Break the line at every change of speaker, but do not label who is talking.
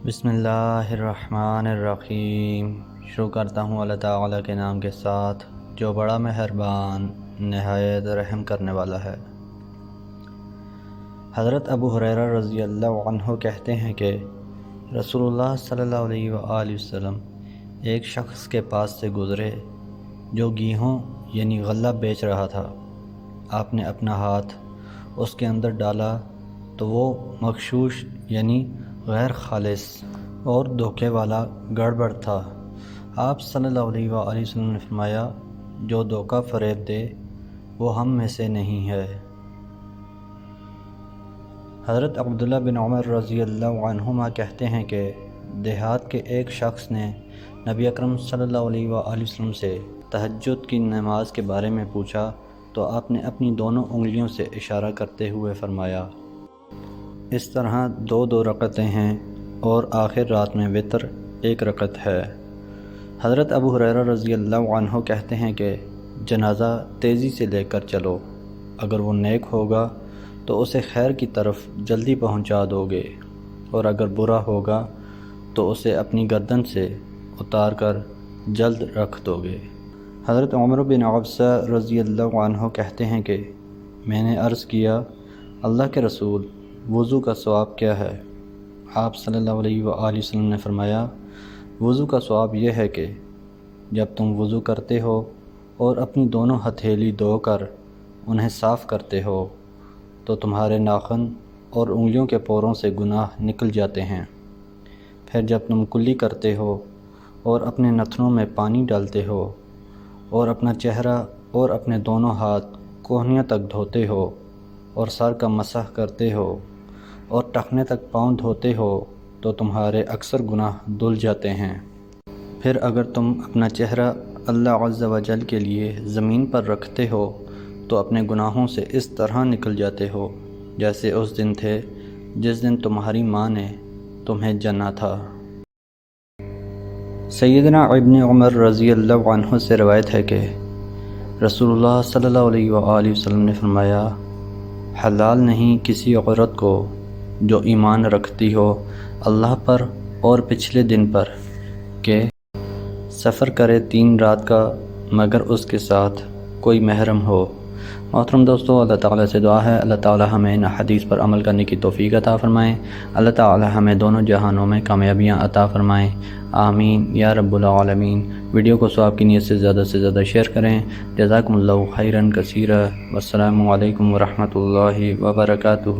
بسم اللہ الرحمن الرحیم۔ شروع کرتا ہوں اللہ تعالیٰ کے نام کے ساتھ جو بڑا مہربان نہایت رحم کرنے والا ہے۔ حضرت ابو ہریرہ رضی اللہ عنہ کہتے ہیں کہ رسول اللہ صلی اللہ علیہ وآلہ وسلم ایک شخص کے پاس سے گزرے جو گیہوں یعنی غلہ بیچ رہا تھا۔ آپ نے اپنا ہاتھ اس کے اندر ڈالا تو وہ مغشوش یعنی غیر خالص اور دھوکے والا گڑبڑ تھا۔ آپ صلی اللہ علیہ وآلہ وسلم نے فرمایا، جو دھوکہ فریب دے وہ ہم میں سے نہیں ہے۔ حضرت عبداللہ بن عمر رضی اللہ عنہما کہتے ہیں کہ دیہات کے ایک شخص نے نبی اکرم صلی اللہ علیہ وآلہ وسلم سے تہجد کی نماز کے بارے میں پوچھا تو آپ نے اپنی دونوں انگلیوں سے اشارہ کرتے ہوئے فرمایا، اس طرح دو رکعتیں ہیں اور آخر رات میں وتر 1 رکعت ہے۔ حضرت ابو ہریرہ رضی اللہ عنہ کہتے ہیں کہ جنازہ تیزی سے لے کر چلو، اگر وہ نیک ہوگا تو اسے خیر کی طرف جلدی پہنچا دو گے، اور اگر برا ہوگا تو اسے اپنی گردن سے اتار کر جلد رکھ دو گے۔ حضرت عمر بن عبسہ رضی اللہ عنہ کہتے ہیں کہ میں نے عرض کیا، اللہ کے رسول، وضو کا ثواب کیا ہے؟ آپ صلی اللہ علیہ وآلہ وسلم نے فرمایا، وضو کا ثواب یہ ہے کہ جب تم وضو کرتے ہو اور اپنی دونوں ہتھیلی دھو کر انہیں صاف کرتے ہو تو تمہارے ناخن اور انگلیوں کے پوروں سے گناہ نکل جاتے ہیں۔ پھر جب تم کلی کرتے ہو اور اپنے نتنوں میں پانی ڈالتے ہو اور اپنا چہرہ اور اپنے دونوں ہاتھ کوہنیوں تک دھوتے ہو اور سر کا مسح کرتے ہو اور ٹخنے تک پاؤں دھوتے ہو تو تمہارے اکثر گناہ دھل جاتے ہیں۔ پھر اگر تم اپنا چہرہ اللہ عز و جل کے لیے زمین پر رکھتے ہو تو اپنے گناہوں سے اس طرح نکل جاتے ہو جیسے اس دن تھے جس دن تمہاری ماں نے تمہیں جنا تھا۔ سیدنا ابن عمر رضی اللہ عنہ سے روایت ہے کہ رسول اللہ صلی اللہ علیہ وآلہ وسلم نے فرمایا، حلال نہیں کسی عورت کو جو ایمان رکھتی ہو اللہ پر اور پچھلے دن پر کہ سفر کرے 3 رات کا مگر اس کے ساتھ کوئی محرم ہو۔ محترم دوستو، اللہ تعالیٰ سے دعا ہے اللہ تعالیٰ ہمیں ان حدیث پر عمل کرنے کی توفیق عطا فرمائیں۔ اللہ تعالیٰ ہمیں دونوں جہانوں میں کامیابیاں عطا فرمائیں، آمین یا رب العالمین۔ ویڈیو کو ثواب کی نیت سے زیادہ شیئر کریں۔ جزاکم اللہ خیرا کثیرا، والسلام علیکم ورحمۃ اللہ وبرکاتہ۔